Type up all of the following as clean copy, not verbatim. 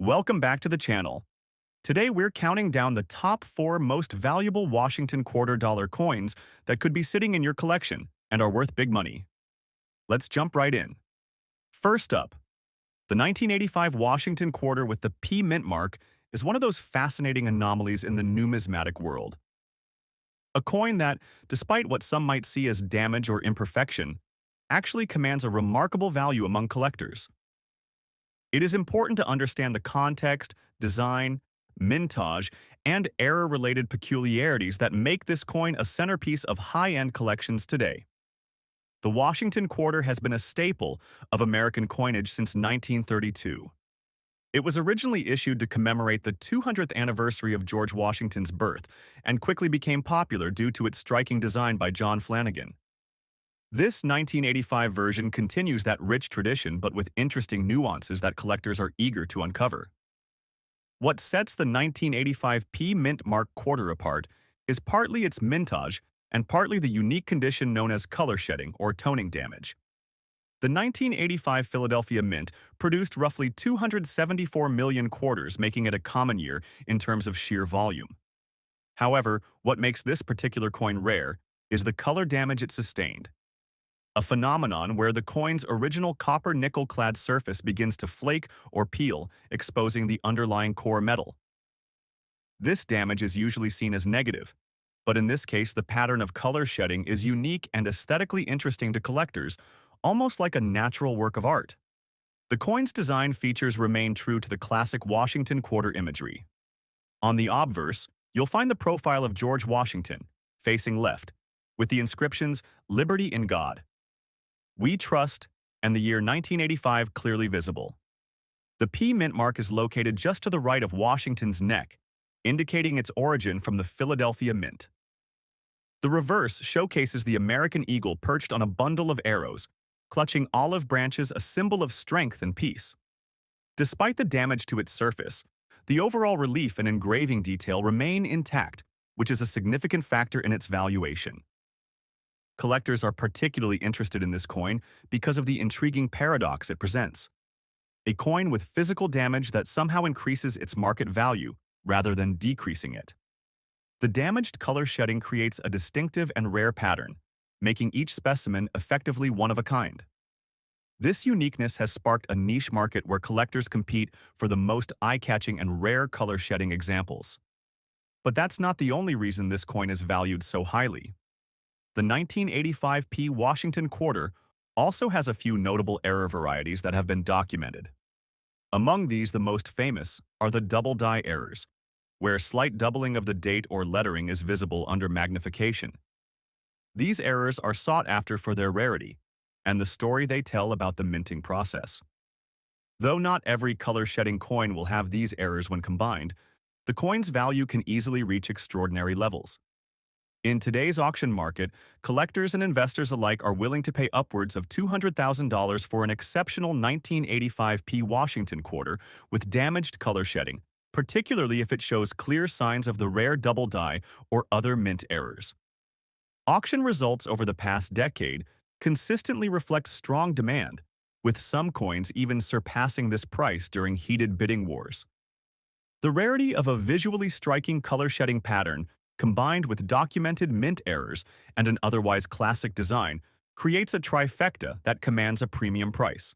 Welcome back to the channel. Today we're counting down the top 4 most valuable Washington quarter dollar coins that could be sitting in your collection and are worth big money. Let's jump right in. First up, the 1985 Washington quarter with the P mint mark is one of those fascinating anomalies in the numismatic world. A coin that, despite what some might see as damage or imperfection, actually commands a remarkable value among collectors. It is important to understand the context, design, mintage, and era-related peculiarities that make this coin a centerpiece of high-end collections today. The Washington quarter has been a staple of American coinage since 1932. It was originally issued to commemorate the 200th anniversary of George Washington's birth and quickly became popular due to its striking design by John Flanagan. This 1985 version continues that rich tradition but with interesting nuances that collectors are eager to uncover. What sets the 1985 P Mint Mark quarter apart is partly its mintage and partly the unique condition known as color shedding or toning damage. The 1985 Philadelphia Mint produced roughly 274 million quarters, making it a common year in terms of sheer volume. However, what makes this particular coin rare is the color damage it sustained, a phenomenon where the coin's original copper-nickel-clad surface begins to flake or peel, exposing the underlying core metal. This damage is usually seen as negative, but in this case the pattern of color shedding is unique and aesthetically interesting to collectors, almost like a natural work of art. The coin's design features remain true to the classic Washington quarter imagery. On the obverse, you'll find the profile of George Washington, facing left, with the inscriptions, "Liberty in God," "We Trust," and the year 1985 clearly visible. The P Mint mark is located just to the right of Washington's neck, indicating its origin from the Philadelphia Mint. The reverse showcases the American eagle perched on a bundle of arrows, clutching olive branches, a symbol of strength and peace. Despite the damage to its surface, the overall relief and engraving detail remain intact, which is a significant factor in its valuation. Collectors are particularly interested in this coin because of the intriguing paradox it presents. A coin with physical damage that somehow increases its market value rather than decreasing it. The damaged color shedding creates a distinctive and rare pattern, making each specimen effectively one of a kind. This uniqueness has sparked a niche market where collectors compete for the most eye-catching and rare color shedding examples. But that's not the only reason this coin is valued so highly. The 1985 P Washington quarter also has a few notable error varieties that have been documented. Among these, the most famous are the double die errors, where slight doubling of the date or lettering is visible under magnification. These errors are sought after for their rarity and the story they tell about the minting process. Though not every color-shedding coin will have these errors when combined, the coin's value can easily reach extraordinary levels. In today's auction market, collectors and investors alike are willing to pay upwards of $200,000 for an exceptional 1985 P Washington quarter with damaged color shedding, particularly if it shows clear signs of the rare double die or other mint errors. Auction results over the past decade consistently reflect strong demand, with some coins even surpassing this price during heated bidding wars. The rarity of a visually striking color-shedding pattern, combined with documented mint errors and an otherwise classic design, creates a trifecta that commands a premium price.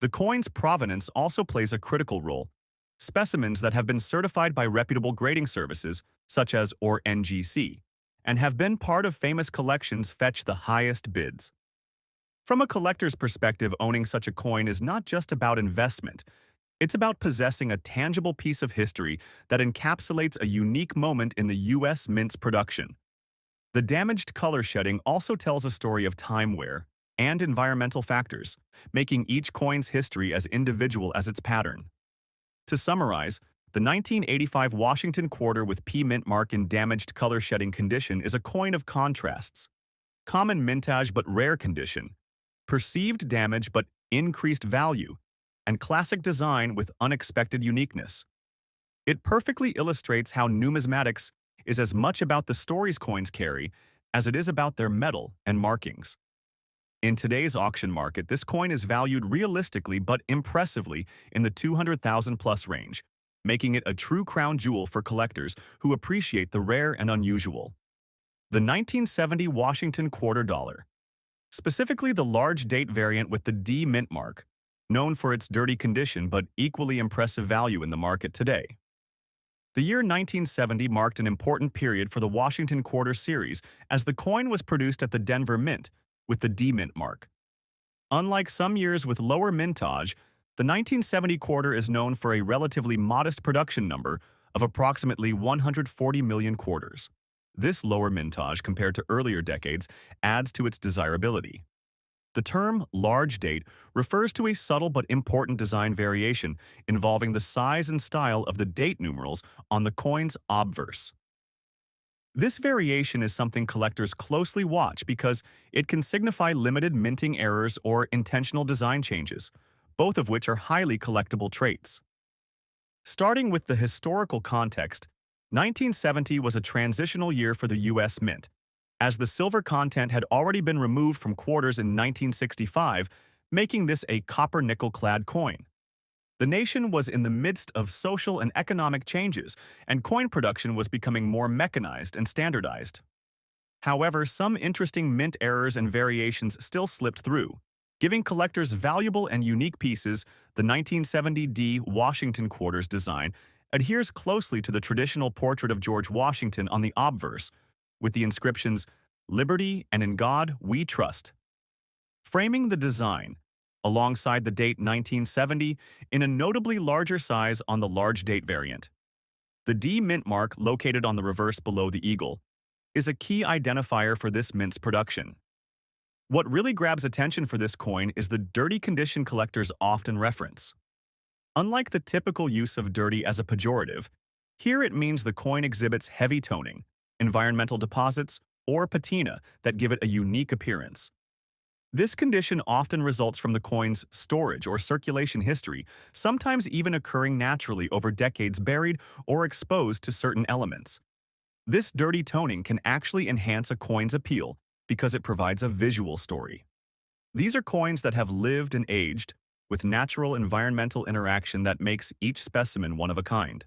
The coin's provenance also plays a critical role. Specimens that have been certified by reputable grading services, such as NGC, and have been part of famous collections fetch the highest bids. From a collector's perspective, owning such a coin is not just about investment. It's about possessing a tangible piece of history that encapsulates a unique moment in the U.S. Mint's production. The damaged color shedding also tells a story of time wear and environmental factors, making each coin's history as individual as its pattern. To summarize, the 1985 Washington quarter with P Mint mark in damaged color shedding condition is a coin of contrasts. Common mintage but rare condition, perceived damage but increased value, and classic design with unexpected uniqueness. It perfectly illustrates how numismatics is as much about the stories coins carry as it is about their metal and markings. In today's auction market, this coin is valued realistically but impressively in the 200,000 plus range, making it a true crown jewel for collectors who appreciate the rare and unusual. The 1970 Washington quarter dollar, specifically the large date variant with the D mint mark, known for its dirty condition but equally impressive value in the market today. The year 1970 marked an important period for the Washington Quarter series as the coin was produced at the Denver Mint with the D mint mark. Unlike some years with lower mintage, the 1970 quarter is known for a relatively modest production number of approximately 140 million quarters. This lower mintage compared to earlier decades adds to its desirability. The term large date refers to a subtle but important design variation involving the size and style of the date numerals on the coin's obverse. This variation is something collectors closely watch because it can signify limited minting errors or intentional design changes, both of which are highly collectible traits. Starting with the historical context, 1970 was a transitional year for the U.S. Mint, as the silver content had already been removed from quarters in 1965, making this a copper-nickel-clad coin. The nation was in the midst of social and economic changes, and coin production was becoming more mechanized and standardized. However, some interesting mint errors and variations still slipped through, giving collectors valuable and unique pieces. The 1970 D Washington quarters design adheres closely to the traditional portrait of George Washington on the obverse, with the inscriptions, "Liberty and in God we trust," framing the design, alongside the date 1970 in a notably larger size on the large date variant. The D mint mark, located on the reverse below the eagle, is a key identifier for this mint's production. What really grabs attention for this coin is the dirty condition collectors often reference. Unlike the typical use of dirty as a pejorative, here it means the coin exhibits heavy toning, environmental deposits, or patina that give it a unique appearance. This condition often results from the coin's storage or circulation history, sometimes even occurring naturally over decades buried or exposed to certain elements. This dirty toning can actually enhance a coin's appeal because it provides a visual story. These are coins that have lived and aged, with natural environmental interaction that makes each specimen one of a kind.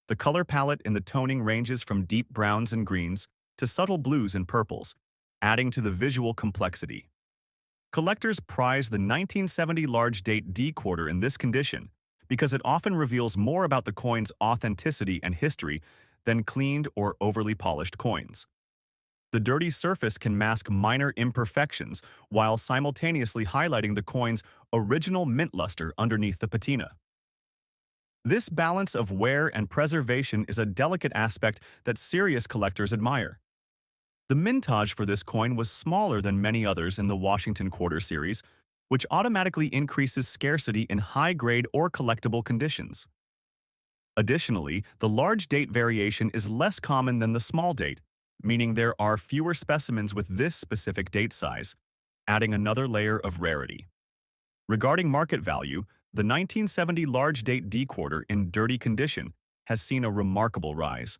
The color palette in the toning ranges from deep browns and greens to subtle blues and purples, adding to the visual complexity. Collectors prize the 1970 large date D quarter in this condition because it often reveals more about the coin's authenticity and history than cleaned or overly polished coins. The dirty surface can mask minor imperfections while simultaneously highlighting the coin's original mint luster underneath the patina. This balance of wear and preservation is a delicate aspect that serious collectors admire. The mintage for this coin was smaller than many others in the Washington Quarter series, which automatically increases scarcity in high-grade or collectible conditions. Additionally, the large date variation is less common than the small date, meaning there are fewer specimens with this specific date size, adding another layer of rarity. Regarding market value, the 1970 large date D quarter in dirty condition has seen a remarkable rise.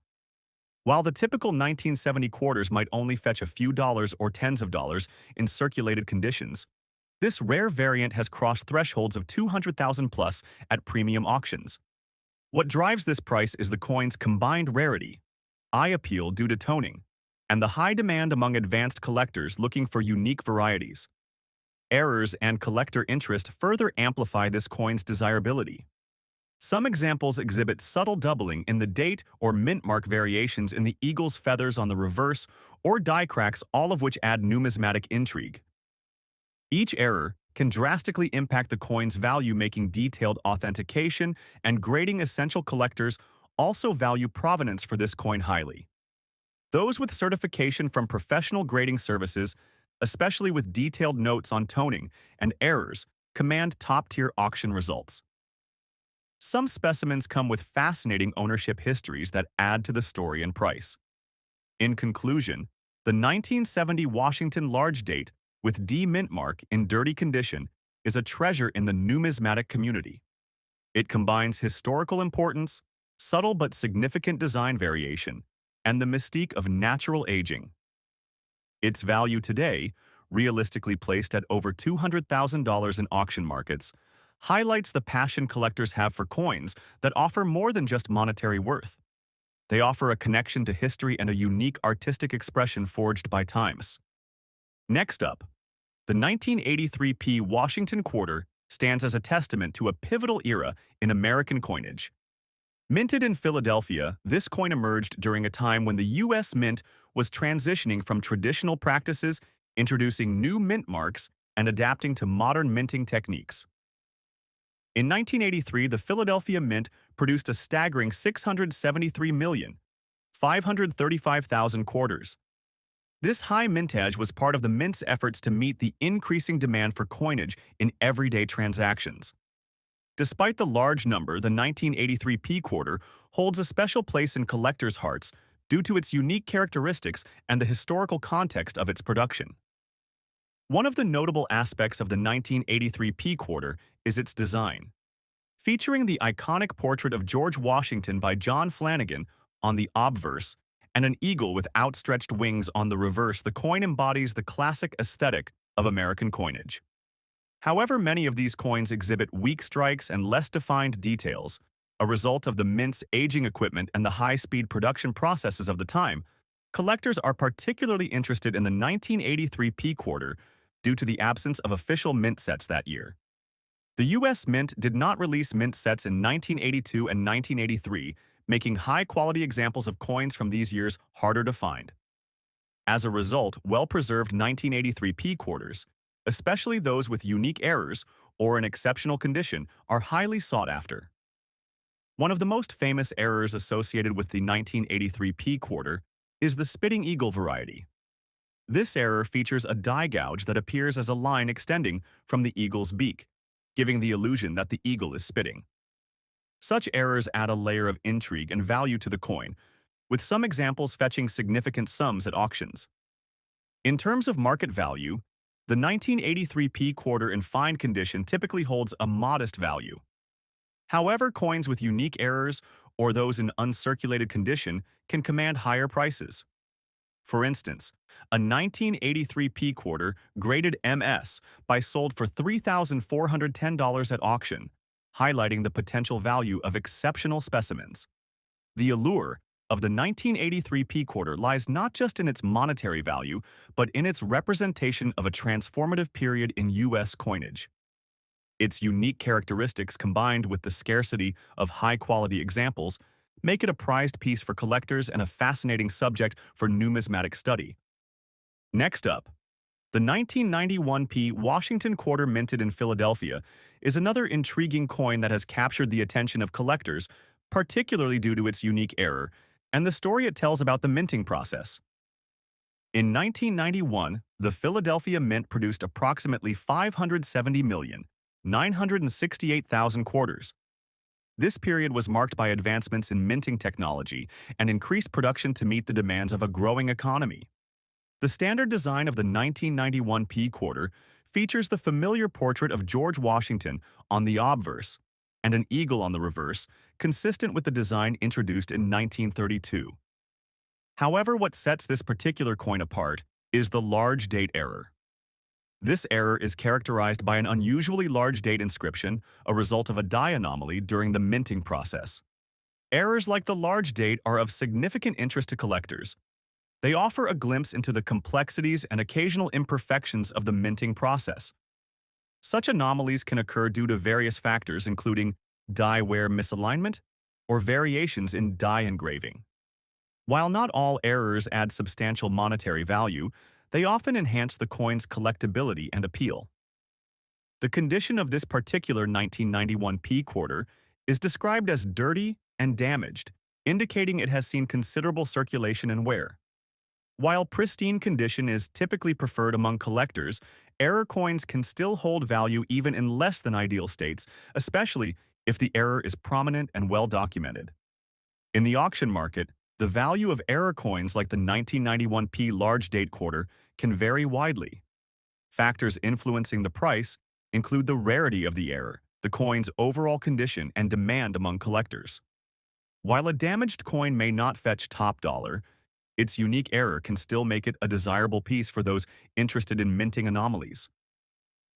While the typical 1970 quarters might only fetch a few dollars or tens of dollars in circulated conditions, this rare variant has crossed thresholds of 200,000 plus at premium auctions. What drives this price is the coin's combined rarity, eye appeal due to toning, and the high demand among advanced collectors looking for unique varieties. Errors and collector interest further amplify this coin's desirability. Some examples exhibit subtle doubling in the date or mint mark variations in the eagle's feathers on the reverse or die cracks, all of which add numismatic intrigue. Each error can drastically impact the coin's value, making detailed authentication and grading essential. Collectors also value provenance for this coin highly. Those with certification from professional grading services, especially with detailed notes on toning and errors, command top-tier auction results. Some specimens come with fascinating ownership histories that add to the story and price. In conclusion, the 1970 Washington large date with D mint mark in dirty condition is a treasure in the numismatic community. It combines historical importance, subtle but significant design variation, and the mystique of natural aging. Its value today, realistically placed at over $200,000 in auction markets, highlights the passion collectors have for coins that offer more than just monetary worth. They offer a connection to history and a unique artistic expression forged by times. Next up, the 1983p Washington quarter stands as a testament to a pivotal era in American coinage. Minted in Philadelphia, this coin emerged during a time when the U.S. Mint was transitioning from traditional practices, introducing new mint marks, and adapting to modern minting techniques. In 1983, the Philadelphia Mint produced a staggering 673,535,000 quarters. This high mintage was part of the Mint's efforts to meet the increasing demand for coinage in everyday transactions. Despite the large number, the 1983p quarter holds a special place in collectors' hearts due to its unique characteristics and the historical context of its production. One of the notable aspects of the 1983p quarter is its design. Featuring the iconic portrait of George Washington by John Flanagan on the obverse and an eagle with outstretched wings on the reverse, the coin embodies the classic aesthetic of American coinage. However, many of these coins exhibit weak strikes and less defined details, a result of the Mint's aging equipment and the high-speed production processes of the time. Collectors are particularly interested in the 1983p quarter due to the absence of official Mint sets that year. The U.S. Mint did not release Mint sets in 1982 and 1983, making high-quality examples of coins from these years harder to find. As a result, well-preserved 1983p quarters, especially those with unique errors or in exceptional condition, are highly sought after. One of the most famous errors associated with the 1983p quarter is the spitting eagle variety. This error features a die gouge that appears as a line extending from the eagle's beak, giving the illusion that the eagle is spitting. Such errors add a layer of intrigue and value to the coin, with some examples fetching significant sums at auctions. In terms of market value, the 1983p quarter in fine condition typically holds a modest value. However, coins with unique errors or those in uncirculated condition can command higher prices. For instance, a 1983p quarter graded MS sold for $3,410 at auction, highlighting the potential value of exceptional specimens. The allure of the 1983p quarter lies not just in its monetary value, but in its representation of a transformative period in U.S. coinage. Its unique characteristics combined with the scarcity of high-quality examples make it a prized piece for collectors and a fascinating subject for numismatic study. Next up, the 1991p Washington quarter minted in Philadelphia is another intriguing coin that has captured the attention of collectors, particularly due to its unique error and the story it tells about the minting process. In 1991, the Philadelphia Mint produced approximately 570,968,000 quarters. This period was marked by advancements in minting technology and increased production to meet the demands of a growing economy. The standard design of the 1991p quarter features the familiar portrait of George Washington on the obverse and an eagle on the reverse, consistent with the design introduced in 1932. However, what sets this particular coin apart is the large date error. This error is characterized by an unusually large date inscription, a result of a die anomaly during the minting process. Errors like the large date are of significant interest to collectors. They offer a glimpse into the complexities and occasional imperfections of the minting process. Such anomalies can occur due to various factors, including die wear misalignment or variations in die engraving. While not all errors add substantial monetary value, they often enhance the coin's collectability and appeal. The condition of this particular 1991p quarter is described as dirty and damaged, indicating it has seen considerable circulation and wear. While pristine condition is typically preferred among collectors, error coins can still hold value even in less than ideal states, especially if the error is prominent and well documented. In the auction market, the value of error coins like the 1991p large date quarter can vary widely. Factors influencing the price include the rarity of the error, the coin's overall condition, and demand among collectors. While a damaged coin may not fetch top dollar, its unique error can still make it a desirable piece for those interested in minting anomalies.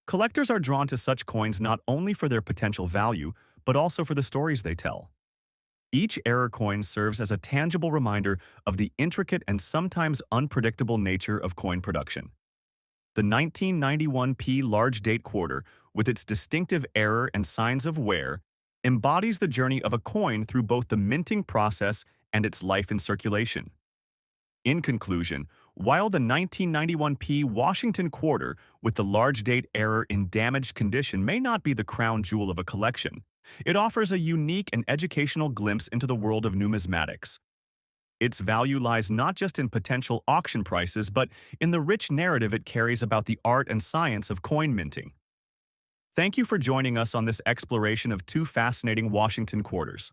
Collectors are drawn to such coins not only for their potential value, but also for the stories they tell. Each error coin serves as a tangible reminder of the intricate and sometimes unpredictable nature of coin production. The 1991p large date quarter, with its distinctive error and signs of wear, embodies the journey of a coin through both the minting process and its life in circulation. In conclusion, while the 1991p Washington quarter with the large date error in damaged condition may not be the crown jewel of a collection, it offers a unique and educational glimpse into the world of numismatics. Its value lies not just in potential auction prices, but in the rich narrative it carries about the art and science of coin minting. Thank you for joining us on this exploration of two fascinating Washington quarters.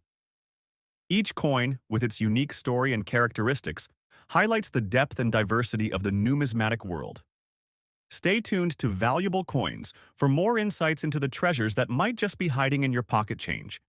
Each coin, with its unique story and characteristics, highlights the depth and diversity of the numismatic world. Stay tuned to Valuable Coins for more insights into the treasures that might just be hiding in your pocket change.